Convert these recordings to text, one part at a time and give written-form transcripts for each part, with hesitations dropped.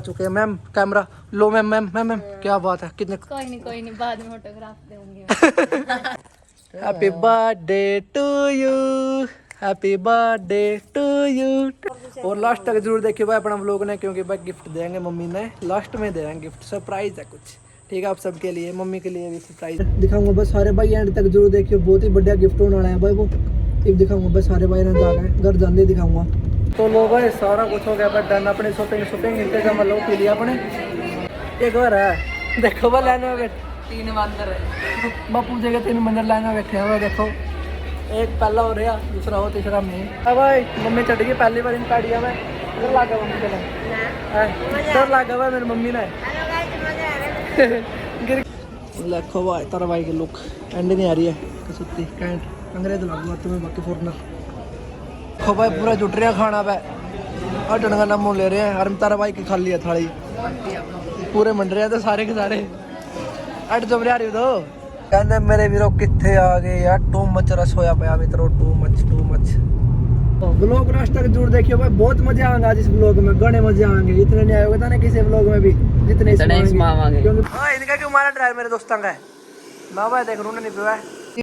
चुके हैं ma'am. Camera लो ma'am ma'am ma'am ma'am क्या बात है कितने। कोई नहीं बाद में फोटोग्राफ दूंगी। Happy birthday to you, happy birthday to you. और लास्ट तक जरूर देखिए भाई अपना व्लॉग ने, क्योंकि भाई गिफ्ट देंगे मम्मी ने, लास्ट में देंगे गिफ्ट, सरप्राइज है कुछ, ठीक है आप सबके लिए, मम्मी के लिए भी सरप्राइज दिखाऊंगा। बस सारे भाई एंड तक जरूर देखियो, बहुत ही बढ़िया गिफ्ट होने वाला है भाई वो, अब दिखाऊंगा। बस सारे भाई ने जाकर घर जाने दिखाऊंगा। तो लो भाई सारा कुछ हो गया भाई डन, अपने शॉपिंग इंतजाम लो के लिए अपने एक बार है। देखो भाई लाइन में 3 मंदिर है, बापू जी के 3 मंदिर लाइन में बैठे हुए। देखो एक पहला हो रहा, दूसरा हो, तीसरा में। अब भाई मम्मी चढ़ गई पहली बार इन पैडिया में, डर लगा मम्मी के, डर लगा हुआ मेरी मम्मी ने। देखो भाई तारा भाई के लुक एंड नहीं आ रही है, कसुत्ती कैंट अंग्रेज लागू तुम्हें बाकी फोड़ना। देखो भाई पूरा जुट रहा खाना पे, और डन का नाम ले रहे हैं। और तारा भाई की खाली है थाली, पूरे मंड रहे हैं तो सारे के सारे अट जम रहा रही तो कहते मेरे वीरो कितने आ गए यार, टू मच रस होया पाया मित्रों, टू मच। ब्लॉग लास्ट तक जरूर देखियो भाई, बहुत मजा आएगा आज इस ब्लॉग में, गणे मजे आएंगे, इतने नहीं आएगा ना किसी ब्लॉग में भी जितने इसमें आएंगे। क्योंकि हां इनका क्यों मारा ड्राइवर मेरे दोस्तों का है ना भाई, देख रूने नहीं पिया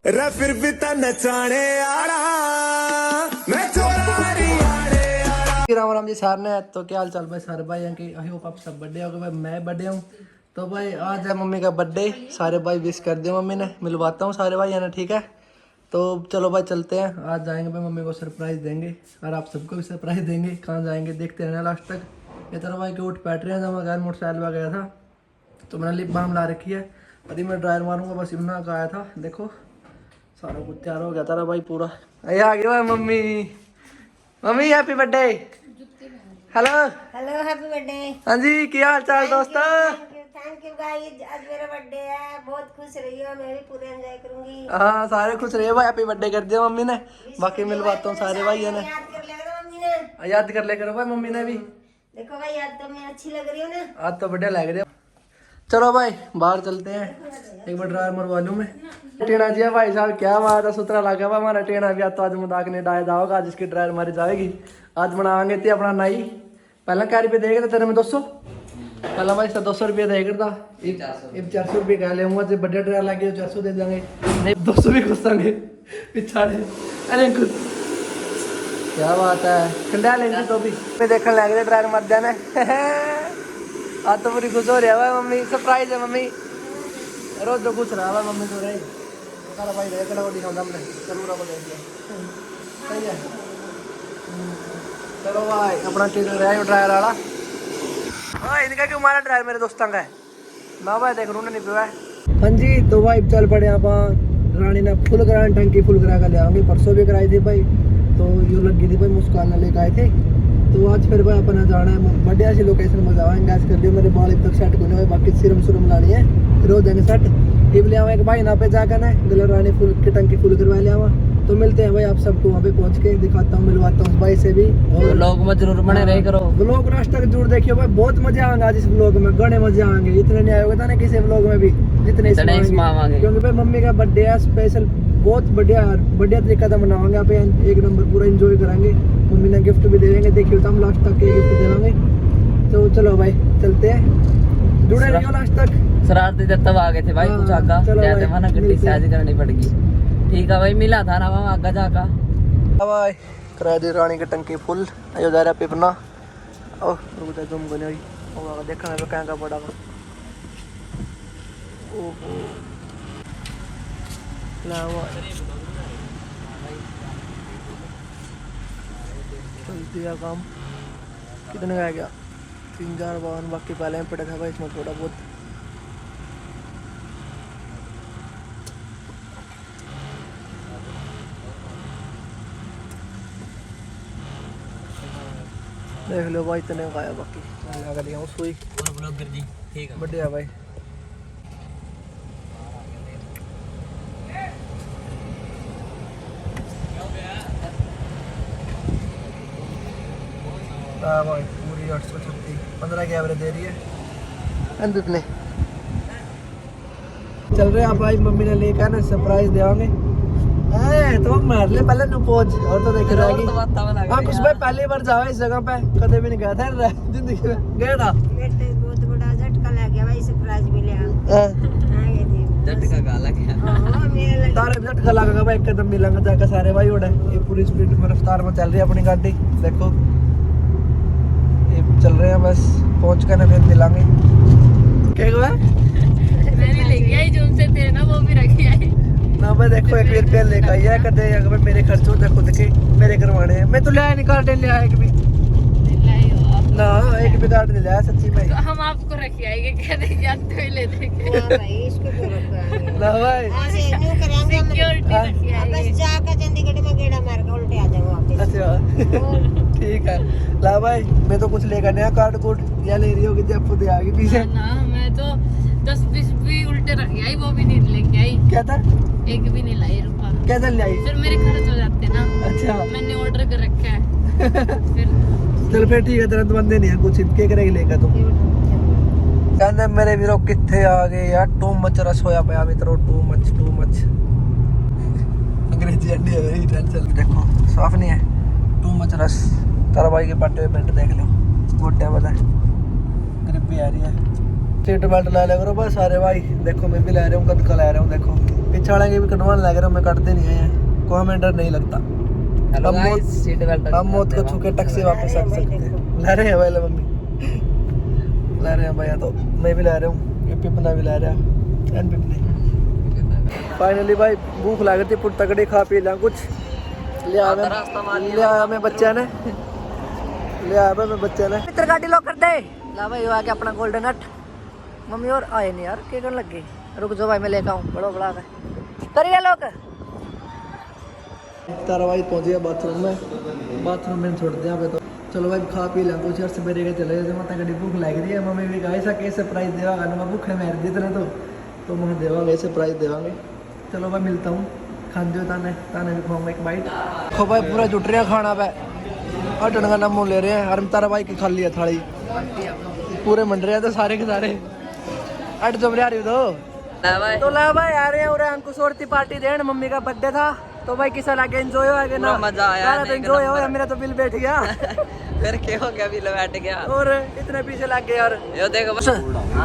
रे फिर भी ता नचाने आड़ा मैं चोरी आड़े। राम जी सर ने तो क्या हाल चाल भाई सारे भाई की, आई होप आप सब बर्थडे हो गए भाई, मैं बर्थडे हूं। तो भाई आज है मम्मी का बर्थडे, सारे भाई विश कर दिया मम्मी ने, मिलवाता हूँ सारे भाई है ना, ठीक है। तो चलो भाई चलते हैं, आज जाएंगे भाई मम्मी को सरप्राइज देंगे, और आप सबको भी सरप्राइज देंगे। कहाँ जाएंगे देखते रहना लास्ट तक। ये तरह भाई के उठ बैठ रहे हैं, जब मैं गैर मोटरसाइकिल पर गया था तो मैंने लिप बाम ला रखी है, अभी मैं ड्रायर मारूंगा, बस इतना का आया था। देखो सारा कुछ तैयार हो गया तारा भाई पूरा। ये आ गया भाई mummy, mummy happy birthday. Hello hello happy birthday. हाँ जी क्या हाल चाल दोस्तों। थैंक यू गाइस, आज मेरा बर्थडे है, बहुत खुश रही हो, मैं भी पूरे एंजॉय करूंगी। हाँ सारे खुश रहिए भाई, हैप्पी बर्थडे कर दिया मम्मी ने। बाकी मिलवाता हूँ सारे भाई है ना, याद कर ले करो मम्मी ने, याद कर ले करो भाई मम्मी ने भी। देखो भाई याद तो मैं अच्छी लग रही हूँ ना, आज तो बढ़िया लग रही है। चलो भाई बाहर चलते हैं, एक बार ड्राइवर मरवा लूँ मैं। टेना जी भाई साहब क्या बात है, सुथरा लगा हुआ हमारा टेना भी। तो आज मजाक नहीं डाया जाओगा, आज इसकी ड्राइवर मारी जाएगी। आज बनाएंगे थे अपना नाई, पहला क्या रुपये देगा था तेरे में 200, पहला भाई 200 रुपये देगा था, 400 रुपये कह लेंगे। जब बड़े ड्राइवर लगे 400 दे देंगे, नहीं 200 भी घुसेंगे पिछाड़े। अरे कुछ क्या बात है, ठंडा लेंगे तो भी देखने लग रहे ड्राइवर मर जाने। आज तो पूरी खुश हो रही है भाई मम्मी, सरप्राइज है मम्मी, रोज तो खुश रहा भाई मम्मी तो रही सारा भाई रहे कड़ा दिखा हमने जरूर आपको देख लिया, सही है। चलो भाई अपना टिकट रहा ड्राइवर वाला। हाँ इनका क्यों मारा ड्राइवर मेरे दोस्तों का है ना भाई, देख रूने नहीं पिया। हाँ जी तो भाई चल पड़े आप, रानी ने फुल करा टंकी फुल करा कर ले आऊंगी, परसों भी कराई थी भाई, तो यो लगी थी भाई मुस्कान लेके आए थे। तो आज फिर भाई अपना जाना है बढ़िया सी लोकेशन में जाएंगे। आज कर लियो मेरे बाल अब तक सेट करने हुए, बाकी सिरम सुरम लानी है, फिर हो जाएंगे सेट। टिप ले आवा एक भाई ना पे जाकर ना गला रानी फुल की टंकी फुल करवा ले आवा। तो मिलते हैं भाई आप सबको वहाँ पे पहुँच के, दिखाता हूँ मिलवाता हूँ भाई से भी। और ब्लॉग में जरूर बने रहे करो, ब्लॉग लास्ट तक जरूर देखियो भाई, बहुत मजे आएंगे आज इस ब्लॉग में, गणे मजे आएंगे, इतने नहीं आएगा ना किसी ब्लॉग में भी जितने इसमें आएंगे। क्योंकि भाई मम्मी का बर्थडे है स्पेशल, बहुत बढ़िया तरीका से मनावांगे, यहाँ पे एक नंबर पूरा एंजॉय करेंगे। मम्मी ने गिफ्ट भी दे देंगे, देखियो तो हम लास्ट तक के गिफ्ट देवांगे। तो चलो भाई चलते हैं, जुड़े रहियो लास्ट तक। शरारती जब तब आ गए थे भाई, कुछ आगा कहते मना गड्डी शादी करनी पड़ेगी, ठीक है भाई मिला था ना वहाँ आगा जाका। भाई करा दी रानी की टंकी फुल, जो जा रहा पिपना ओ रुक जा तुम गने ओ देखना है क्या पड़ा ओहो ना वो चल दिया काम। कितने का गया 3-4 बावन, बाकी पहले में पड़ा था भाई इसमें थोड़ा बहुत। देख लो भाई इतने का आया, बाकी लगा दिया हूँ सुई ठीक है बढ़िया भाई। भाई पूरी 836 15 की एवरेज दे रही है इतने चल रहे हैं भाई। मम्मी ने लेकर ना सरप्राइज देवांगे, तो मार ले पहले नु पहुंच, और तो देख रहेगी। हाँ कुछ भाई पहली बार जाओ इस जगह पे, कदे भी नहीं गया था जिंदगी में, गया था मेरे तो बहुत बड़ा झटका लग गया भाई, सरप्राइज मिला। हाँ, आगे थी झटका गाला क्या मेरे लगे तारे भी झटका लगेगा भाई, एक कदम मिलेंगे जाकर सारे भाई उड़े। ये पूरी स्पीड में रफ्तार में चल रही है अपनी गाड़ी, देखो ये चल रहे हैं, बस पहुंच कर ना फिर मिलेंगे। क्या हुआ? मैंने लेके आई जो उनसे थे ना, वो भी रखी आई। ना मैं देखो 1 रुपया लेकर आई है, कहते हैं भाई मेरे खर्च होते खुद के, मेरे करवाने हैं। मैं तो ले आया नहीं, कार्ड ले आया एक भी लाई हो आप। ना, एक भी कार्ड नहीं लाया सच्ची में। तो हम आपको रखी आएंगे, कहते याद तो ही ले देंगे। ना भाई इसको क्यों रखा ना भाई ऐसे न्यू करेंगे हम। सिक्योरिटी रखी अब बस आएंगे। जाकर चंडीगढ़ में गेड़ा मार के उल्टे आ जाऊंगा वापस। अच्छा ठीक है। ला भाई मैं तो कुछ लेकर नहीं आया, कार्ड कोड या ले रही होगी जब खुद आ गई पीछे। ना मैं तो 10-20 भी उल्टे रखी आई, वो भी नहीं लेके आई, क्या था? एक भी नहीं लाई रुपा। कैसे ले आई? फिर मेरे खर्च हो जाते ना, अच्छा मैंने ऑर्डर कर रखा है। फिर चल फिर ठीक है, तुरंत बंदे नहीं है, कुछ इनके करेगी लेकर तुम। कहने मेरे वीरों कितने आ गए यार, टू मच रस होया पाया मित्रों, टू मच अंग्रेजी अंडी है चल चल। देखो साफ नहीं है, टू मच रस। तारा भाई के पाटे हुए पेंट देख लो, गोटे वाला ग्रिप भी आ रही है। सीट बेल्ट ला लिया करो बस सारे भाई। देखो मैं भी ला रहा हूँ, कद का ला रहा हूँ। देखो पीछे वाले के भी कटवाने लग रहा हूँ, मैं कटते नहीं है, को हमें डर नहीं लगता। हेलो हम गाइस, मौत- सीट बेल्ट हम मौत को छू के टक से वापस आ सकते हैं। ला रहे हैं भाई, ला मम्मी ला रहे हैं भैया, तो मैं भी ला रहा हूँ, ये पिपना भी ला रहा है, एंड पिपने। फाइनली भाई भूख लग रही थी, पुट तगड़ी खा पी लिया कुछ। ले आया मैं बच्चा ने, ले आया मैं बच्चा ने। मित्र गाड़ी लॉक कर दे। ला भाई आ गया अपना गोल्डन नट। मम्मी और आए नहीं यार, क्या करने लग गई? रुक जाओ भाई मैं लेकर आऊँ, बड़ा बड़ा है करिए लोग। तारा भाई पहुंच गया बाथरूम में, बाथरूम में छोड़ दिया पे तो। चलो भाई खा पी लें कुछ, यार सवेरे के चले जाते, माता गड्डी भूख लग रही है। मम्मी भी कहा ऐसा कैसे सरप्राइज देवा, मैं भूखे मार दी इतने तो मुझे देवांगे सरप्राइज देवांगे। चलो भाई मिलता हूँ, खान दो ताने ताने भी खाऊंगा एक बाइट। खो भाई पूरा जुट रहा खाना पे, और टन का नाम ले रहे हैं। और तारा भाई की खा लिया थाली, पूरे मंड रहे हैं तो सारे के सारे अट जब रही तो ला भाई आ रहे हैं। और अंकुश और पार्टी देन, मम्मी का बर्थडे था तो भाई किसा लगे एंजॉय हो गया ना, मजा आया, तो एंजॉय हो गया, मेरा तो बिल बैठ गया। फिर क्या हो गया, बिल बैठ गया और इतने पीछे लग गए यार। ये देखो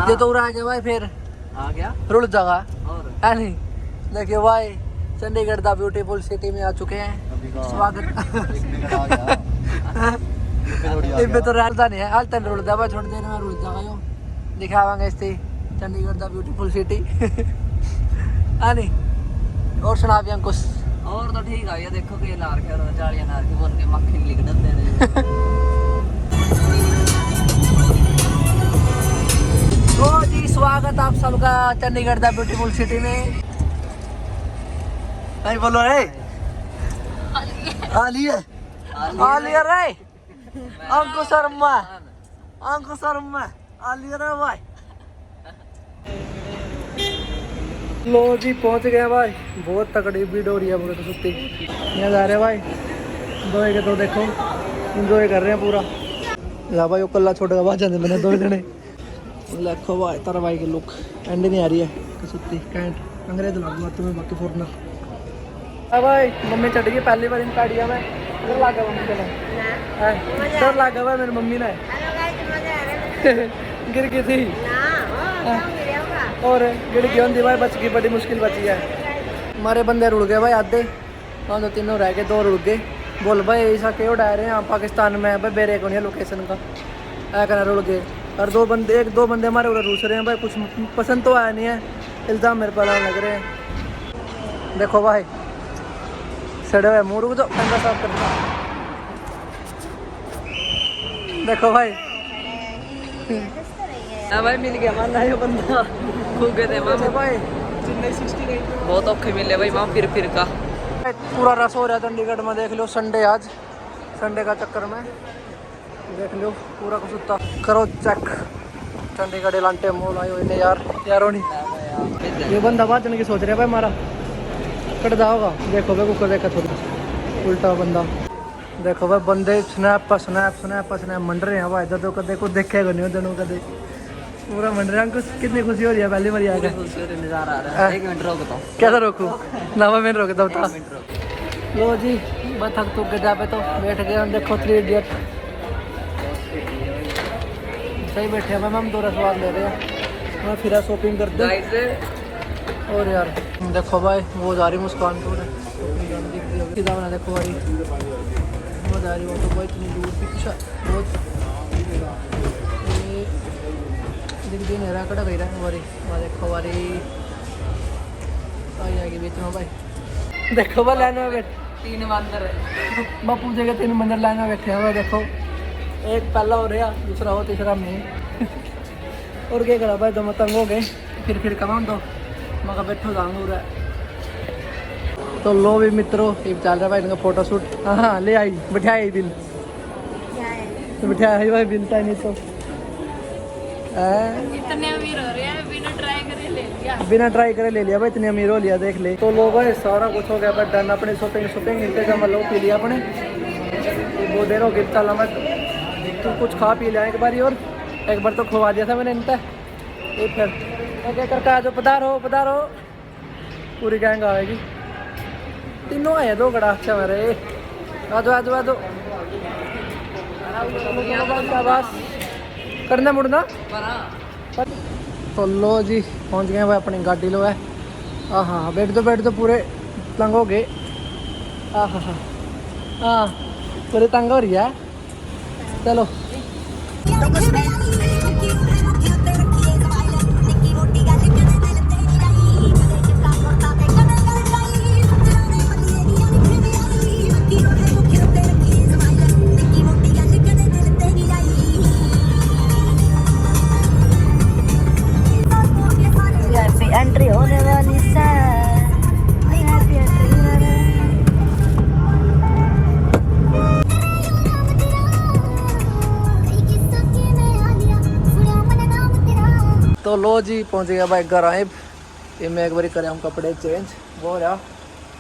ये तो उड़ा गया भाई, फिर आ गया रुल जाएगा और है नहीं। देखिए भाई चंडीगढ़ दा ब्यूटीफुल सिटी में आ चुके हैं, स्वागत। इनमें तो रहता नहीं है, हाल तक रुल जाएगा, थोड़ी देर में रुल जाएगा। यो दिखावांगे इससे चंडीगढ़ दा ब्यूटीफुल सिटी है नहीं। और सुना भी अंकुश? और तो ठीक है, ये देखो कि लार के और जालियां नार के बोल के मक्खी लिख देते हैं। तो जी स्वागत आप सबका चंडीगढ़ दा ब्यूटीफुल सिटी में। नहीं बोलो रे, आलिया आलिया रे, अंकुश शर्मा, अंकुश शर्मा आलिया रे भाई। लो जी पहुंच गए भाई, बहुत तगड़ी भीड़ हो रही है पूरे तो सुत्ती। यहाँ जा रहे हैं भाई, दो के तो देखो इंजॉय कर रहे हैं पूरा। ला भाई वो कल्ला छोड़ के बाहर मैंने दो जने देखो भाई। तारा भाई की लुक एंड नहीं आ रही है तो सुत्ती कैंट अंग्रेज लगूंगा तुम्हें, बाकी फोरना। भाई मम्मी चढ़ गई पहली बार इन गाड़िया में, डर लगा मम्मी चलो, डर लगा भाई मेरी मम्मी ने। हेलो गाइस, मजा आ रहा है गिर गई थी ना, हो गिरा होगा। और गिर गई होंगी भाई, बच गई, बड़ी मुश्किल बची है। हमारे बंदे रुड़ गए भाई आधे, हाँ तो तीनों रह गए, 2 रुड़ गए। बोल भाई ऐसा क्यों उड़ा रहे हैं आप पाकिस्तान में भाई, बेरे को नहीं है लोकेशन का, ऐ कहना रुड़ गए। और 2 बंदे, 1-2 बंदे हमारे उधर रूस रहे हैं भाई, कुछ पसंद तो आया नहीं है, इल्ज़ाम मेरे पर लग रहे हैं। देखो भाई सड़े हुए मुँह, रुक जाओ अंदर साफ करना। देखो भाई हाँ भाई मिल गया माना ये बंदा, खूब गए थे मामा भाई बहुत औखे मिले भाई वहाँ फिर का। पूरा रस हो रहा है चंडीगढ़ में, देख लो संडे, आज संडे का चक्कर में देख लो पूरा कुछ उत्ता करो चेक। चंडीगढ़ लांटे मोल आए हुए यार, यारों नहीं। ये बंदा बात की सोच रहे भाई, हमारा कट जाओगा। देखो भाई कुकर देखा थोड़ा उल्टा बंदा, देखो भाई बंदे स्नैप पर मंड रहे हैं भाई, इधर तो कदे कुछ देखेगा नहीं, दोनों कदे पूरा मंड रहे हैं। कितनी खुशी हो रही है पहली बार आ गया। नजारा आ रहा है, 1 मिनट रोकता हूँ। कैसा रोकूँ ना मैं रोकता था। लो जी मैं थक थुक के जा पे तो बैठ गया। देखो 3 इडियट सही बैठे हैं हम, 2 स्वाद ले रहे हैं। मैं फिर शॉपिंग करते हैं। और यार देखो भाई वो जा रही मुस्कान तो सीधा बना, देखो भाई वो जा रही, वो तो भाई इतनी दूर पीछा बहुत दिख दी नहीं रहा, कड़ा गई रहा हमारी। वहाँ देखो हमारी आई आएगी बीच में भाई। देखो भाई लाइन में बैठ 3 मंदिर है, बापू जगह 3 मंदिर लाइन में बैठे हैं। देखो एक पहला हो रहा, दूसरा हो, तीसरा में। और क्या करा भाई, तो मैं तंग हो गए, फिर कमाऊँ तो मगर बैठो जाऊँगा रहा। तो लो भी मित्रों ये चल रहा है भाई इनका फोटो शूट। हाँ ले आई, बिठाई बिल तो बिठाया भाई, बिलता नहीं तो इतने अमीर हो रहे हैं, बिना ट्राई करे ले लिया। बिना ट्राई करे ले लिया भाई, इतने अमीर हो लिया देख ले। तो लो भाई सारा कुछ हो गया भाई डन, अपने शॉपिंग इंतजाम लो पी लिया अपने। बहुत देर हो गई, चला मैं तू कुछ खा पी लिया एक बार, और एक बार तो खुआ दिया था मैंने इनका। ये फिर क्या करके आ जाओ, पधारो पूरी गैंग आएगी। तीनों आए 2 गड़ा अच्छा मेरे। आ जाओ बस करना मुड़ना। तो लो जी पहुंच गए भाई, अपनी गाड़ी लो है। हाँ बैठ दो पूरे तंग हो गए। हाँ पूरे तंग हो रही है। चलो एंट्री होने वाली तो लो जी पहुंच गया भाई घर आए। ये मैं एक बार कर आऊँ कपड़े चेंज, वो रहा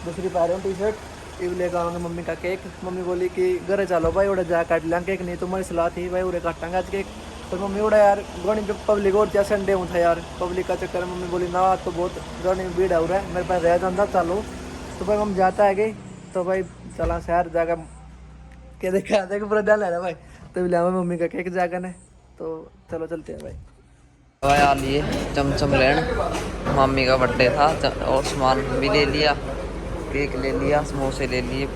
दूसरी पा रहा हूँ टी शर्ट। ये लेकर आऊँगा मम्मी का केक। मम्मी बोली कि घर चलो भाई उड़ा जा काट लें केक, नहीं तुम्हारी सलाह थी भाई उड़े काटांगे आज केक। तो मम्मी उड़ा यार गणी पे पब्लिक और क्या संडे हूँ था यार, पब्लिक का चक्कर। मम्मी बोली ना तो बहुत गणी भीड़ हो रहा है, मेरे पास रह जाता चलो। तो भाई हम जाता है गए, तो भाई चला शहर जाकर क्या देखा पूरा ध्यान ले रहा भाई। तो लिया मम्मी का केक जाकर ने, तो चलो चलते हैं भाई। आ लिए चमचम लेन, मम्मी का बर्थडे था और सामान भी ले लिया, केक ले लिया, समोसे ले लिए,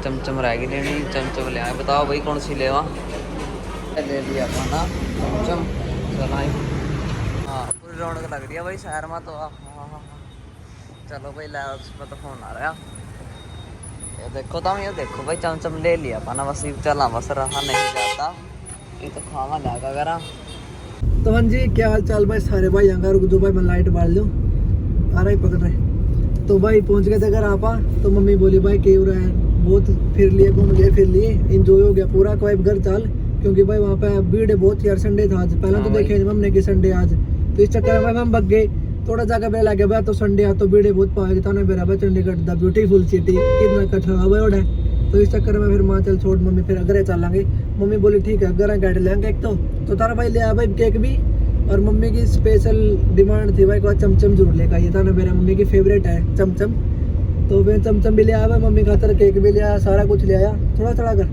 चमचम रह गई लेनी। चमचम ले आए, बताओ भाई कौन सी लेवा। ले लिया खाना चमचम चलाए। हाँ पूरी रौनक लग रही है भाई शहर में तो। हाँ चलो भाई ला उसमें तो फोन आ रहा। ये देखो तुम, ये देखो भाई चमचम ले लिया पाना, बस चला बस रहा नहीं जाता, ये तो खावा जाएगा करा। तो हाँ जी क्या हाल चाल भाई सारे भाई। यहाँ रुक दो भाई, मैं लाइट बाल दूँ, आ रहा ही पकड़ रहे। तो भाई पहुँच गए थे घर आपा। तो मम्मी बोली भाई क्यों हो रहा है, बहुत फिर लिए घूम लिए फिर लिए, इंजॉय हो गया पूरा। कोई घर चल, क्योंकि भाई वहाँ पे भीड़ है बहुत यार। संडे था आज, पहले तो देखे हमने कि संडे आज, तो इस चक्कर में हम भग गए। थोड़ा जगह पे लगे भाई, तो संडे आ तो भीड़ बहुत पाएगी था ना मेरा भाई। चंडीगढ़ द ब्यूटीफुल सिटी कितना कठा हुआ है। तो इस चक्कर में फिर माँ चल छोड़ मम्मी, फिर अगर चलेंगे। मम्मी बोली ठीक है घर गाड़ी लेंगे एक तो तारा भाई ले आया भाई केक भी। और मम्मी की स्पेशल डिमांड थी भाई को चमचम जरूर लेकर आइए था ना, मेरा मम्मी की फेवरेट है चमचम। तो मैं चमचम भी ले आया भाई, मम्मी खातर केक भी ले आया, सारा कुछ ले आया। थोड़ा कर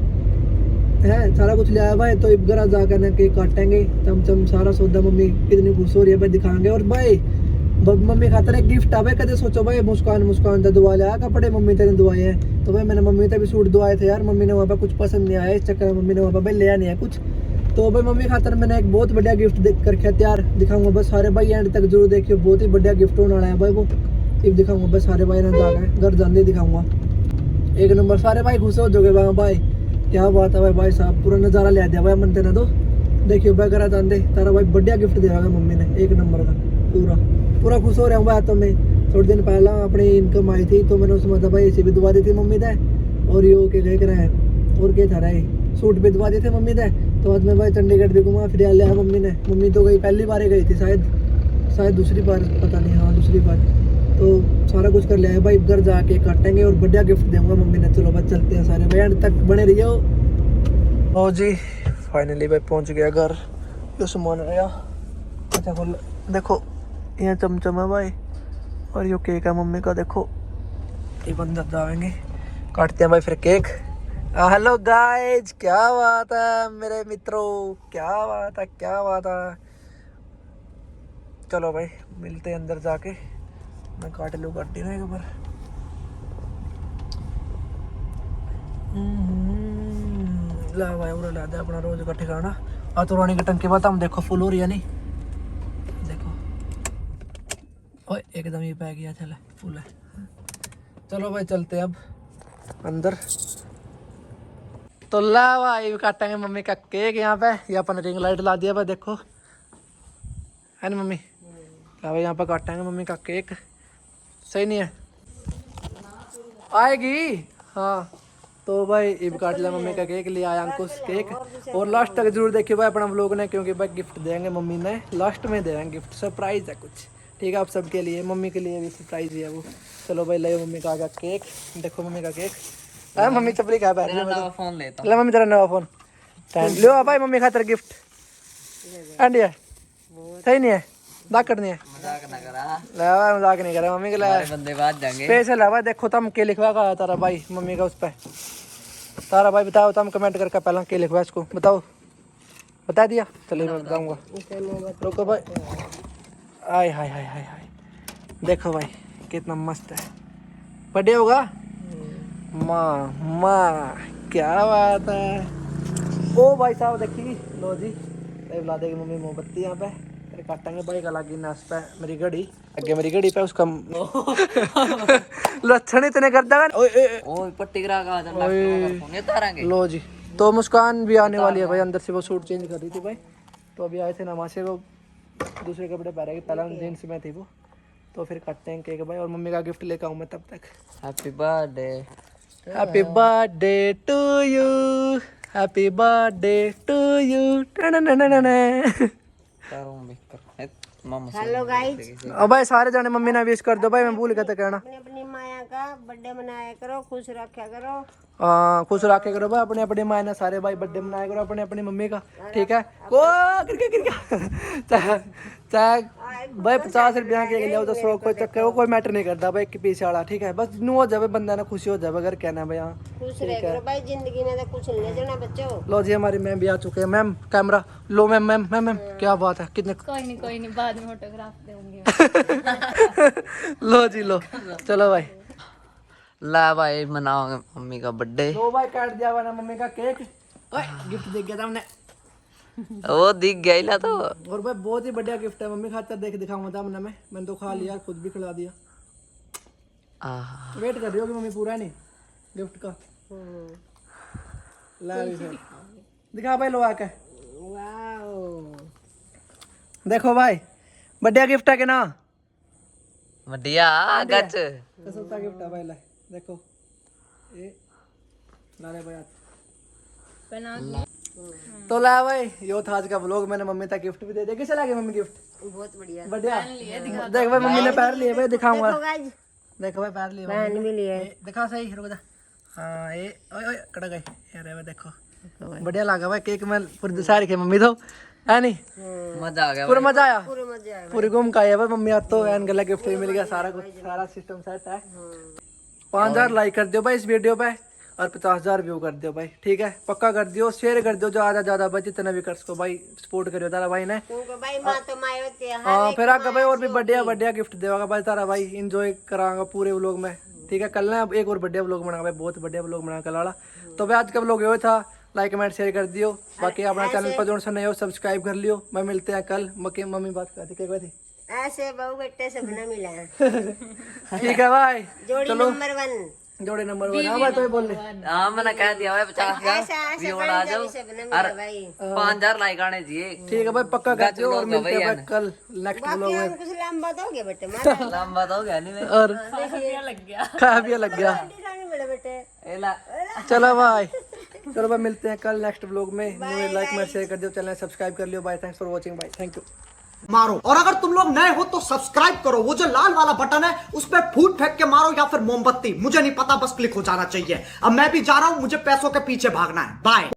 है सारा कुछ ले आया भाई। तो घर जाकर ना केक काटेंगे, चमचम सारा सौदा। मम्मी कितनी खुश हो रही है भाई, दिखाएंगे। और भाई मम्मी खातर एक गिफ्ट आ भाई, कदे सोचो भाई मुस्कान तो दुआ लिया कपड़े मम्मी तेने दुआए हैं। तो भाई मैंने मम्मी से भी सूट दुआए थे यार, मम्मी ने वहाँ पर कुछ पसंद नहीं आया, इस चक्कर में मम्मी ने वहाँ पर भाई लिया नहीं है कुछ। तो भाई मम्मी खातर मैंने एक बहुत बढ़िया गिफ्ट देख कर रखा तैयार, दिखाऊंगा बस सारे भाई एंड तक जरूर देखियो। बहुत ही बढ़िया गिफ्ट होने वाला है भाई, वो एक दिखाऊंगा बस सारे भाई ने जाकर घर जाने दिखाऊंगा। एक नंबर सारे भाई खुश हो जाओगे भाई, क्या बात है भाई साहब पूरा नज़ारा ले दिया भाई मन तेना। तो देखियो भाई घर जाने तारा भाई बढ़िया गिफ्ट देगा मम्मी ने, एक नंबर का पूरा खुश हो रहा हूँ भाई। तो मैं थोड़े दिन पहला अपनी इनकम आई थी, तो मैंने उसमें मतलब भाई ऐसी भी दुआ दी थी मम्मी ने। और ये के गए कर और क्या था रहे सूट भी दुआ दी थे मम्मी ने। तो आज मैं भाई चंडीगढ़ भी घुमा फिर लिया मम्मी ने। मम्मी तो गई पहली बार गई थी शायद दूसरी बार, पता नहीं, हाँ दूसरी बार। तो सारा कुछ कर लिया है भाई, घर जाके काटेंगे और बढ़िया गिफ्ट दूंगा मम्मी ने। चलो बस चलते हैं सारे भाई, एंड तक बने रहिए। ओ जी फाइनली भाई पहुंच गया घर। जो सामान आया अच्छा खोल, देखो यहाँ चमचम है भाई, और यो केक है मम्मी का। देखो ये बंदा जाएंगे काटते हैं भाई फिर केक। हेलो गाइज, क्या बात है मेरे मित्रों, क्या बात है, क्या बात है। चलो भाई मिलते हैं अंदर जाके। मैं काट लूँ गाड़ी ना एक बार। ला भाई उड़ा ला दे अपना रोज का ठिकाना। और तो रानी की टंकी बात हम देखो फुल हो रही है नहीं, देखो ओए एकदम ही पै गया, चले फुल है। चलो भाई चलते हैं अब अंदर। तो ला भाई काटेंगे मम्मी का केक यहाँ पे। ये अपन रिंग लाइट ला दिया भाई, देखो है ना मम्मी। ला भाई यहाँ पे काटेंगे मम्मी का केक। सही नहीं है, आएगी हाँ। तो भाई इब काट लिया मम्मी का केक, ले आया अंकुश केक। और लास्ट तक जरूर देखिए भाई अपना व्लॉग ने, क्योंकि भाई गिफ्ट देंगे मम्मी ने, लास्ट में देंगे गिफ्ट, सरप्राइज है कुछ। ठीक है आप सबके लिए, मम्मी के लिए भी सरप्राइज ही है वो। चलो भाई ले मम्मी का आ गया केक, देखो मम्मी का केक। अरे मम्मी चपली क्या पहन रही है, फोन लेता ले मम्मी तेरा नया फोन लो भाई मम्मी खातर गिफ्ट। एंड है सही नहीं है, मजाक करनी है, मजाक ना करा, ले भाई मजाक नहीं करे मम्मी के लिए बंदे बाद जाएंगे। स्पेशल है भाई। देखो तुम के लिखवा का आया तारा भाई मम्मी का उस पे। तारा भाई बताओ, तुम कमेंट करके पहला के लिखवा इसको बताओ, बता दिया। चलिए मैं बताऊंगा, रुको भाई। आय हाय हाय हाय हाय, देखो भाई कितना मस्त है, बर्थडे होगा माँ माँ, क्या बात है। ओ भाई साहब देखिए, लो जी ला देगी मम्मी मोमबत्ती यहाँ पे। फिर काटेंगे भाई का लगी नाश पे मेरी घड़ी, आगे मेरी घड़ी पे उसका लक्षण इतने कर देगा। ओए पट्टी करा का फोन ये तारेंगे। लो जी, तो मुस्कान भी आने वाली है भाई अंदर से, वो सूट चेंज कर रही थी भाई। तो अभी आए थे नमासे को, दूसरे कपड़े पहनेगी, पहला जींस में थी वो। तो फिर काटते हैं केक भाई, और मम्मी का गिफ्ट लेकर आऊँ मैं तब तक। Happy birthday, happy birthday to you, happy birthday to you. मामा हेलो गाइज, अब भाई सारे जाने मम्मी ने विश कर दो भाई, मैं भूल गया था कहना। अपनी अपनी माया का बर्थडे मनाया करो, खुश रखा करो। हाँ खुश रखे करो भाई अपने अपने मायने, सारे भाई बर्थडे मनाया करो अपने अपनी मम्मी का। ठीक है को चाहे भाई 50 रुपया के लिए तो 100 कोई चक्कर, वो कोई मैटर नहीं करता भाई कि पीछे वाला। ठीक है बस नू हो जाए बंदा ना, खुशी हो जाए अगर कहना है भाई। हाँ खुश रह करो भाई, जिंदगी में तो कुछ नहीं जाना बच्चों। लो जी हमारी मैम भी आ चुके हैं। मैम कैमरा लो, मैम मैम मैम मैम क्या बात है, कितने कोई नहीं बाद में फोटोग्राफ देंगे। लो जी लो, चलो भाई ला भाई मनाओगे मम्मी का बर्थडे। लो भाई काट दिया हुआ ना मम्मी का केक। ओए गिफ्ट दे गया था हमने, वो दिख गया ही ला तो। और भाई बहुत ही बढ़िया गिफ्ट है मम्मी खातर, देख दिखाऊंगा था मैंने तो खा लिया, खुद भी खिला दिया। वेट कर रही होगी मम्मी पूरा नहीं गिफ्ट का। ला दिखा भाई लो आके, देखो भाई बढ़िया गिफ्ट है कि ना, बढ़िया गच कसम का गिफ्ट है भाई। ला देखो ये ला ले भाई हाथ। तो ला भाई यो था आज का व्लॉग, मैंने मम्मी तक गिफ्ट भी दे दिया। कैसे लगे मम्मी गिफ्ट? बहुत बढ़िया बढ़िया। देख भाई मम्मी ने पैर लिए भाई, दिखाऊंगा। देखो गाइज, देखो भाई पैर लिए पहन भी लिए। दिखा सही, रुक जा। हाँ ये ओए ओए कट गई यार, भाई देखो बढ़िया लगा भाई केक में पूरी दशहरे की मम्मी तो है नहीं, मजा आ गया पूरा मजा आया, पूरे मजे आए। पूरी घूम का आया भाई मम्मी। आज तो एन गला गिफ्ट भी मिल गया, सारा कुछ सारा सिस्टम सेट है। 5000 लाइक कर दियो भाई इस वीडियो पे, और 50,000 व्यू कर दियो भाई। ठीक है पक्का कर दियो, शेयर कर दियो ज्यादा ज्यादा भाई, जितना भी कर सको भाई, सपोर्ट करियो तारा भाई ने। क्योंकि भाई माँ तो माँ होती है। हाँ फिर आगे भाई और भी बढ़िया बढ़िया गिफ्ट देगा भाई तारा भाई, इंजॉय करांगा पूरे व्लॉग में। ठीक है कल ना एक और बढ़िया व्लॉग बना भाई, बहुत बढ़िया व्लॉग बना कल वाला। तो भाई आज का व्लॉग ये था, लाइक कमेंट शेयर कर दियो। बाकी अपना चैनल पर जोड़ से नहीं हो सब्सक्राइब कर लियो। मैं मिलते हैं कल। मम्मी बात करती क्या कहती, ऐसे बहू बेटे से बना मिला है। ठीक है भाई जोड़ी चलो, नंबर 1, जोड़े नंबर 1। हाँ भाई तो बोल ले, हाँ मैंने कह दिया भाई 50,000 व्यू आ जाओ, से बना मिला भाई। 5,000 लाइक आने चाहिए। ठीक है भाई पक्का कर दियो, और मिलते हैं भाई कल नेक्स्ट व्लॉग में। कुछ लंबा तो हो गया बेटे, मारा लंबा तो हो गया नहीं और लग गया। खा भी लग गया। बड़े बेटे। एला चलो भाई, चलो भाई मिलते हैं कल नेक्स्ट व्लॉग में। लाइक में शेयर कर दियो, चैनल सब्सक्राइब कर लियो। बाय, थैंक्स फॉर वॉचिंग भाई, थैंक यू। मारो, और अगर तुम लोग नए हो तो सब्सक्राइब करो, वो जो लाल वाला बटन है उस पर फूट फेंक के मारो या फिर मोमबत्ती, मुझे नहीं पता, बस क्लिक हो जाना चाहिए। अब मैं भी जा रहा हूं, मुझे पैसों के पीछे भागना है। बाय।